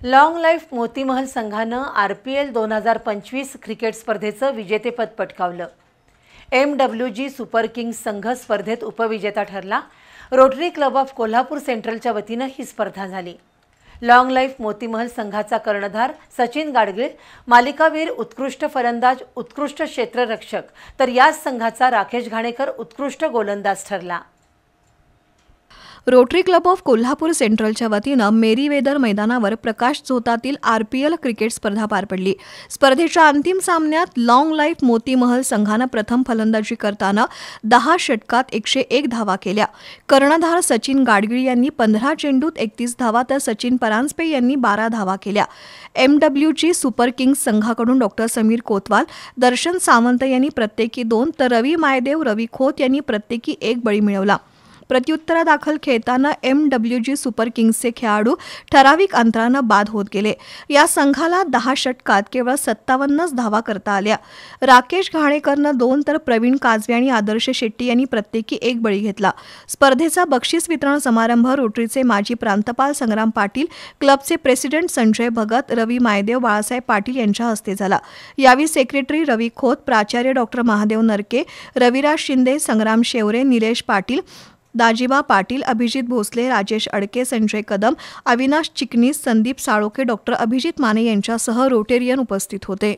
Long life Moti Mahal संघानं RPL 2025 cricket स्पर्धेचं विजेतेपद पटकावलं। MWG सुपर किंग्स संघ स्पर्धेत उपविजेता ठरला। रोटरी क्लब ऑफ कोल्हापूर सेंट्रलच्या वतीनं ही स्पर्धा झाली। लॉंग लाईफ मोतीमहल संघाचा कर्णधार सचिन गाडगीळ, मालिकावीर, उत्कृष्ट फलंदाज, उत्कृष्ट क्षेत्ररक्षक तर याच संघाचा राकेश घाणेकर उत्कृष्ट गोलंदाज ठरला। रोटरी क्लब ऑफ कोल्हापूर सेंट्रलच्या वतीनं मेरीवेदर मैदानावर प्रकाश झोतातील RPL क्रिकेट स्पर्धा पार पडली। स्पर्धेच्या अंतिम सामन्यात लॉंग लाईफ मोतीमहल संघानं प्रथम फलंदाजी करताना 10 षटकात 101 धावा केल्या। कर्णधार सचिन गाडगीळ यांनी 15 चेंडूत 31 धावा तर सचिन परांजपे यांनी 12 धावा केल्या। MWG सुपर किंग्स संघाकडून डॉ. समीर कोतवाल, दर्शन सावंत यांनी प्रत्येकी 2 तर रवी मायदेव, रवी खोत यांनी प्रत्येकी 1 बळी मिळवला। प्रत्युत्तरादाखल खेळताना MWG सुपर किंग्सचे खेळाडू ठराविक अंतरानं बाद होत गेले। या संघाला 10 षटकात केवळ 57 धावा करता आल्या। राकेश घाणेकरनं 2 तर प्रवीण काजवे आणि आदर्श शेट्टी यांनी प्रत्येकी 1 बळी घेतला। स्पर्धेचा बक्षीस वितरण समारंभ रोटरीचे माजी प्रांतपाल संग्राम पाटील, क्लबचे प्रेसिडेंट संजय भगत, रवी मायदेव, बाळासाहेब पाटील यांच्या हस्ते झाला। यावेळी सेक्रेटरी रवी खोत, प्राचार्य डॉ. महादेव नरके, रविराज शिंदे, संग्राम शेवरे, निलेश पाटील, दाजीबा पाटील, अभिजित भोसले, राजेश अडके, संजय कदम, अविनाश चिकनीस, संदीप साळोखे, डॉ. अभिजित माने यांच्यासह रोटेरियन उपस्थित होते।